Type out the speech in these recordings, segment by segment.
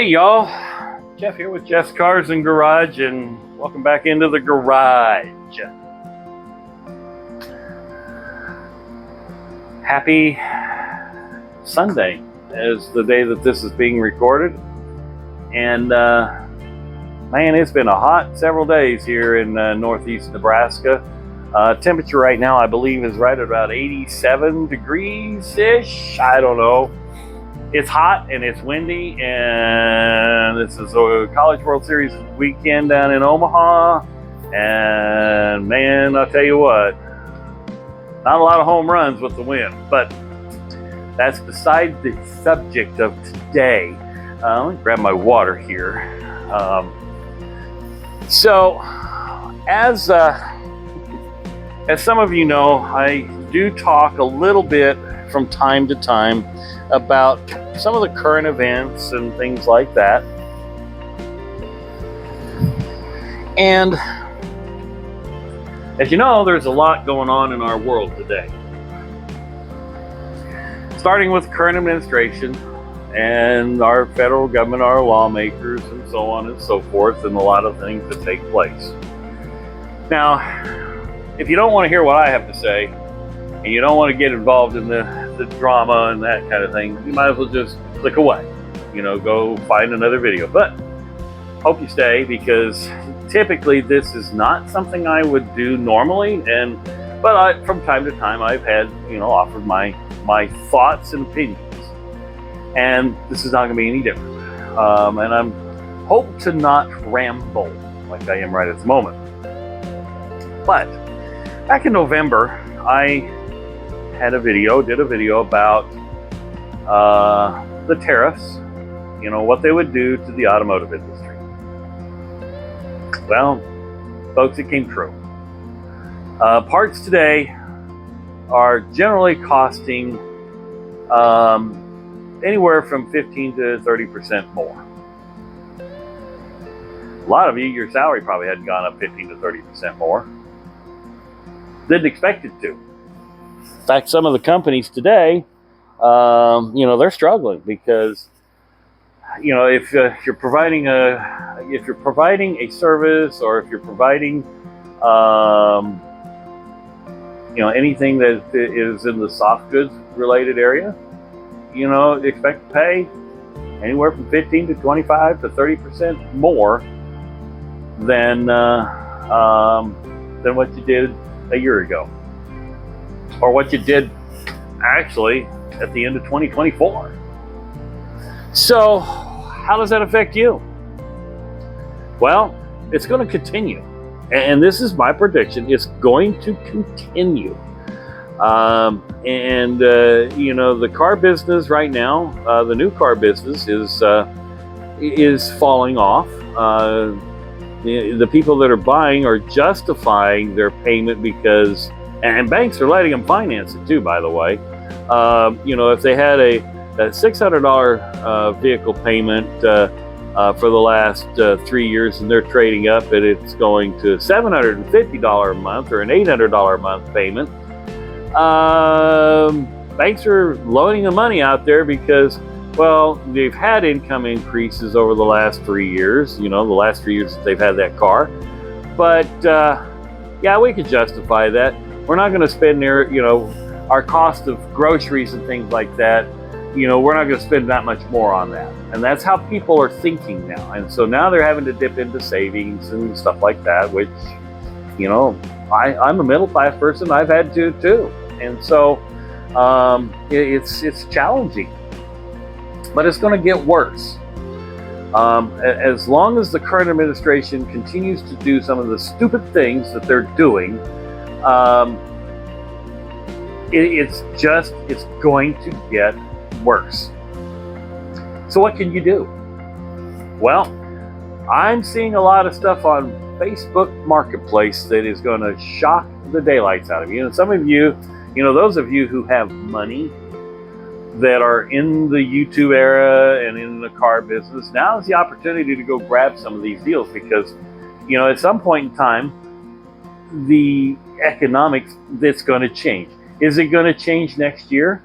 Hey y'all, Jeff here with Jeff's Cars and Garage, and welcome back into the garage. Happy Sunday is the day that this is being recorded, and man, it's been a hot several days here in northeast Nebraska. Temperature right now I believe is right at about 87 degrees-ish, I don't know. It's hot and it's windy, and this is a College World Series weekend down in Omaha, and man, I'll tell you what, not a lot of home runs with the wind, but that's beside the subject of today. Let me grab my water here. So, as some of you know, I do talk a little bit from time to time about some of the current events and things like that. And as you know, there's a lot going on in our world today. Starting with current administration and our federal government, our lawmakers, and so on and so forth, and a lot of things that take place. Now, if you don't want to hear what I have to say, and you don't want to get involved in the drama and that kind of thing, you might as well just click away. Go find another video. But hope you stay, because typically this is not something I would do normally, but from time to time I've had, offered my thoughts and opinions, and this is not going to be any different. And I'm hope to not ramble like I am right at the moment. But back in November, I did a video about the tariffs, what they would do to the automotive industry. Well, folks, it came true. Parts today are generally costing anywhere from 15 to 30% more. A lot of you, your salary probably hadn't gone up 15 to 30% more. Didn't expect it to. In fact, some of the companies today, they're struggling because, if you're providing a service, or if you're providing, anything that is in the soft goods related area, expect to pay anywhere from 15 to 25 to 30% more than what you did a year ago, or what you did actually at the end of 2024. So how does that affect you? Well, it's going to continue, and this is my prediction. It's going to continue. The car business right now, the new car business is falling off. The people that are buying are justifying their payment because, and banks are letting them finance it too, by the way. If they had a $600 vehicle payment for the last 3 years, and they're trading up, and it's going to $750 a month or an $800 a month payment, banks are loaning the money out there because, well, they've had income increases over the last 3 years, the last 3 years that they've had that car. But, yeah, we could justify that. We're not going to spend our cost of groceries and things like that. We're not going to spend that much more on that. And that's how people are thinking now. And so now they're having to dip into savings and stuff like that, which, I'm a middle class person. I've had to too. And so it's challenging. But it's going to get worse. As long as the current administration continues to do some of the stupid things that they're doing, it's going to get worse. So what can you do? Well, I'm seeing a lot of stuff on Facebook Marketplace that is going to shock the daylights out of you. And some of you, those of you who have money that are in the YouTube era and in the car business, now is the opportunity to go grab some of these deals, because, at some point in time, the economics, that's going to change. Is it going to change next year?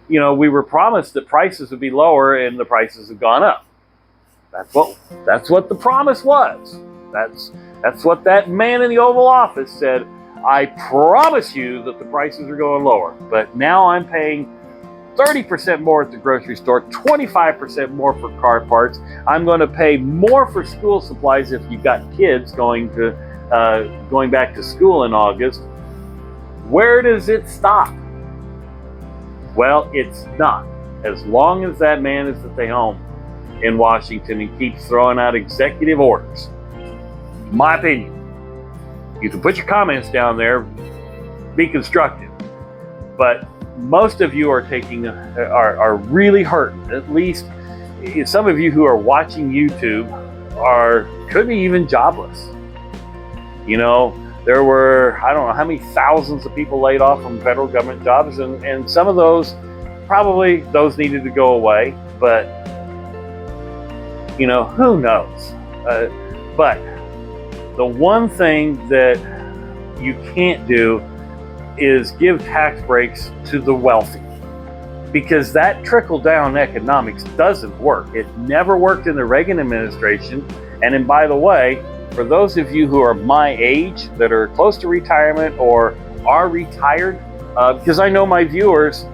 We were promised that prices would be lower, and the prices have gone up. That's what the promise was. That's what that man in the Oval Office said. I promise you that the prices are going lower. But now I'm paying 30% more at the grocery store, 25% more for car parts. I'm going to pay more for school supplies if you've got kids going back to school in August. Where does it stop? Well, it's not. As long as that man is at the helm in Washington and keeps throwing out executive orders. My opinion. You can put your comments down there, be constructive. But most of you are really hurting. At least some of you who are watching YouTube could be even jobless. You know, there were, I don't know how many thousands of people laid off from federal government jobs, and some of those, probably those needed to go away, but, you know, who knows? But the one thing that you can't do is give tax breaks to the wealthy, because that trickle-down economics doesn't work. It never worked in the Reagan administration. And then, by the way, for those of you who are my age that are close to retirement or are retired, because I know my viewers,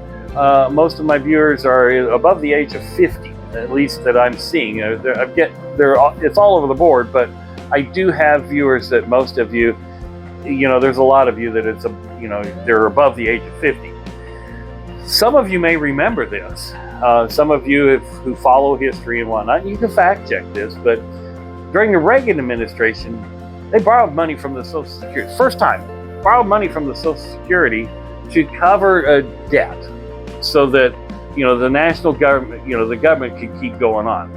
most of my viewers are above the age of 50, at least that I'm seeing. It's all over the board, but I do have viewers that most of you, you know, there's a lot of you that they're above the age of 50. Some of you may remember this. Some of you who follow history and whatnot, you can fact check this, but during the Reagan administration, they borrowed money from the Social Security. First time, borrowed money from the Social Security to cover a debt so that, you know, the national government, you know, the government could keep going on.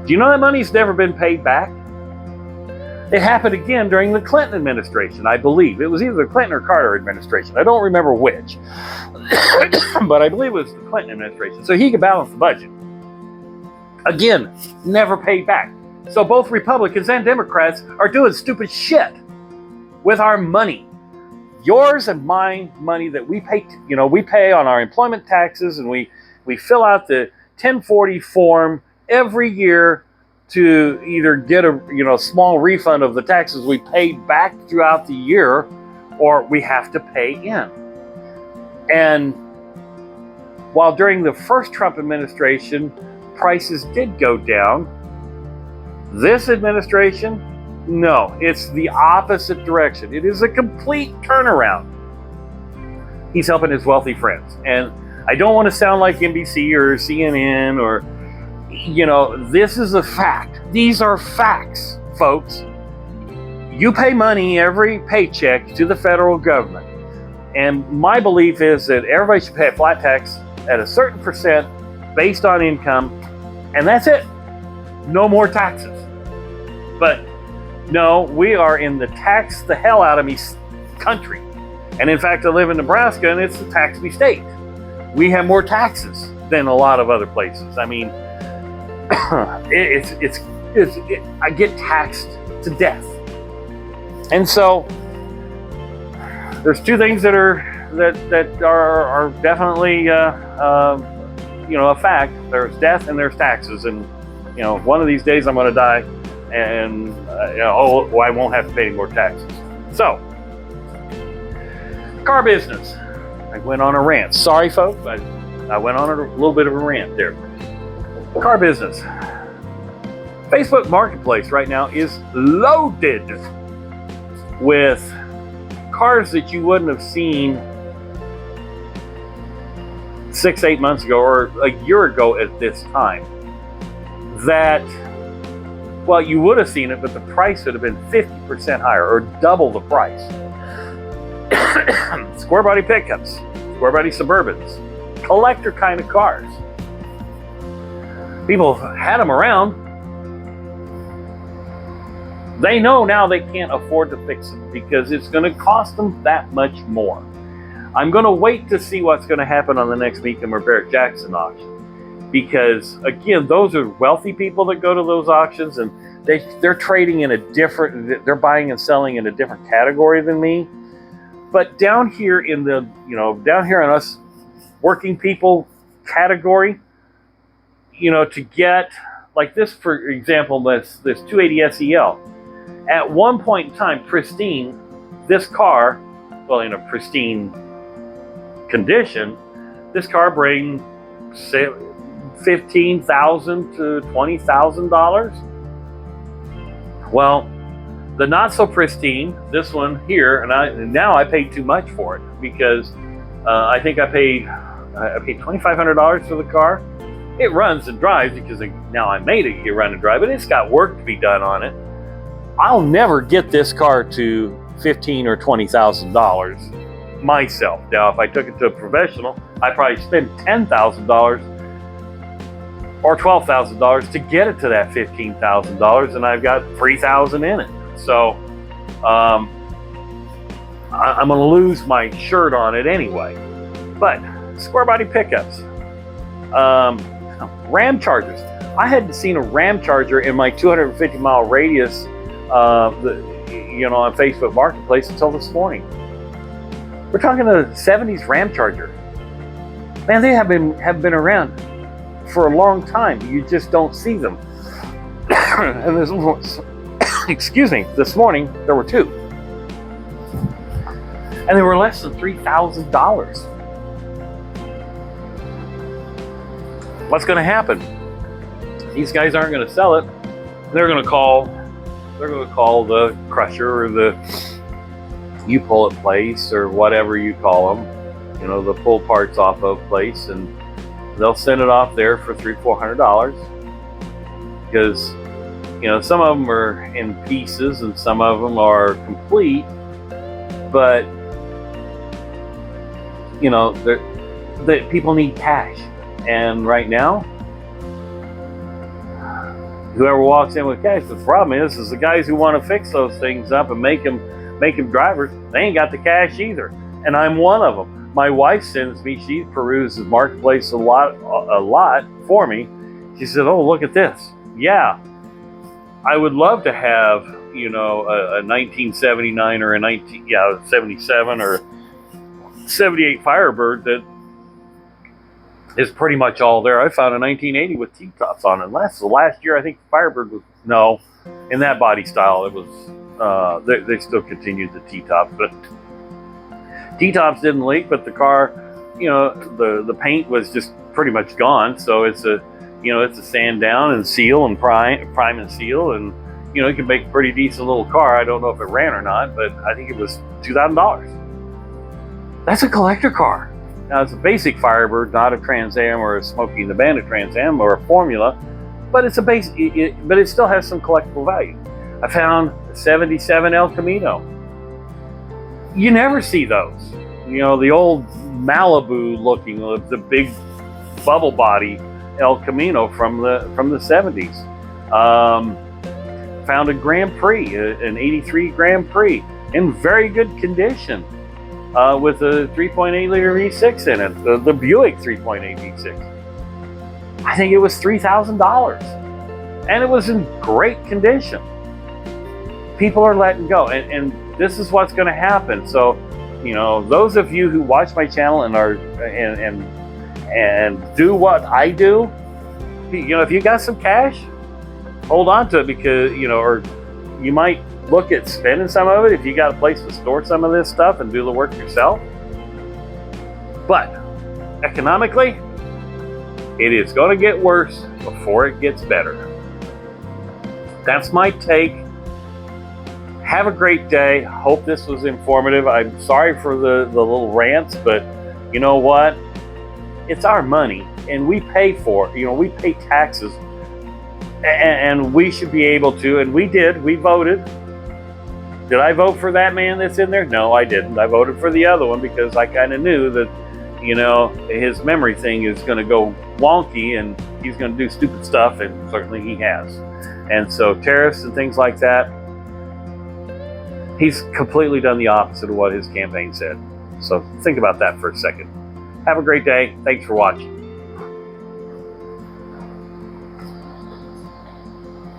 Do you know that money's never been paid back? It happened again during the Clinton administration, I believe. It was either the Clinton or Carter administration. I don't remember which. But I believe it was the Clinton administration. So he could balance the budget. Again, never paid back. So both Republicans and Democrats are doing stupid shit with our money. Yours and mine money that we pay, you know, we pay on our employment taxes, and we fill out the 1040 form every year to either get a small refund of the taxes we paid back throughout the year, or we have to pay in. And while during the first Trump administration, prices did go down, this administration, no, it's the opposite direction. It is a complete turnaround. He's helping his wealthy friends. And I don't want to sound like NBC or CNN or, you know, this is a fact. These are facts, folks. You pay money every paycheck to the federal government. And my belief is that everybody should pay a flat tax at a certain percent based on income, and that's it. No more taxes. But no, we are in the tax the hell out of me country. And in fact, I live in Nebraska, and it's a tax-me state. We have more taxes than a lot of other places. I mean, I get taxed to death. And so there's two things that are definitely a fact. There's death and there's taxes, and you know, one of these days I'm going to die, and I won't have to pay any more taxes. So, car business. I went on a rant. Sorry, folks. I went on a little bit of a rant there. Car business. Facebook Marketplace right now is loaded with cars that you wouldn't have seen 6-8 months ago or a year ago at this time. That, well, you would have seen it, but the price would have been 50% higher or double the price. Square body pickups, square body Suburbans, collector kind of cars. People had them around. They know now they can't afford to fix them because it's going to cost them that much more. I'm going to wait to see what's going to happen on the next Meekum or Barrett Jackson auction. Because, again, those are wealthy people that go to those auctions, and they're trading in they're buying and selling in a different category than me. But down here down here in us working people category, to get like this, for example, this 280 SEL. At one point in time, pristine, this car, well, in a pristine condition, this car brings $15,000 to $20,000. Well, the not so pristine, this one here, and now I paid too much for it, because I think I paid $2,500 for the car. It runs and drives because now I made it run and drive, but it's got work to be done on it. I'll never get this car to $15,000 or $20,000 myself. Now, if I took it to a professional, I'd probably spend $10,000 or $12,000 to get it to that $15,000, and I've got $3,000 in it. So I'm going to lose my shirt on it anyway. But square body pickups, Ram Chargers. I hadn't seen a Ram Charger in my 250-mile radius, on Facebook Marketplace until this morning. We're talking a 70s Ram Charger. Man, they have been around for a long time. You just don't see them. And this morning there were two, and they were less than $3,000. What's going to happen? These guys aren't going to sell it. They're going to call the crusher or the U-pull-it place or whatever you call them, the pull parts off of place, and they'll send it off there for $300-400, because some of them are in pieces and some of them are complete, but the people need cash. And right now, whoever walks in with cash, the problem is the guys who want to fix those things up and make them drivers, they ain't got the cash either. And I'm one of them. My wife sends me, she peruses Marketplace a lot for me. She said, "Oh, look at this." Yeah, I would love to have, a 1979 or a 77 or 78 Firebird that is pretty much all there. I found a 1980 with T-tops on it. Last year, I think Firebird was, no, in that body style, it was, they still continued the T-tops, but T-tops didn't leak, but the car, the paint was just pretty much gone. So it's a sand down and seal and prime and seal, and it can make a pretty decent little car. I don't know if it ran or not, but I think it was $2,000. That's a collector car. Now, it's a basic Firebird, not a Trans Am or a Smokey and the Bandit Trans Am or a Formula, but it's a base. But it still has some collectible value. I found a 77 El Camino. You never see those. The old Malibu looking, the big bubble body El Camino from the 70s. Found a Grand Prix, an 83 Grand Prix, in very good condition, with a 3.8 liter V6 in it, the Buick 3.8 V6. I think it was $3,000, and it was in great condition. People are letting go, and this is what's going to happen. So, those of you who watch my channel and are and do what I do, if you got some cash, hold on to it, because or you might look at spending some of it if you got a place to store some of this stuff and do the work yourself. But economically, it is going to get worse before it gets better. That's my take. Have a great day. Hope this was informative. I'm sorry for the little rants, but you know what? It's our money, and we pay for it. We pay taxes, and we should be able to, and we did. We voted. Did I vote for that man that's in there? No, I didn't. I voted for the other one because I kind of knew that, his memory thing is going to go wonky and he's going to do stupid stuff, and certainly he has. And so tariffs and things like that, he's completely done the opposite of what his campaign said. So think about that for a second. Have a great day. Thanks for watching.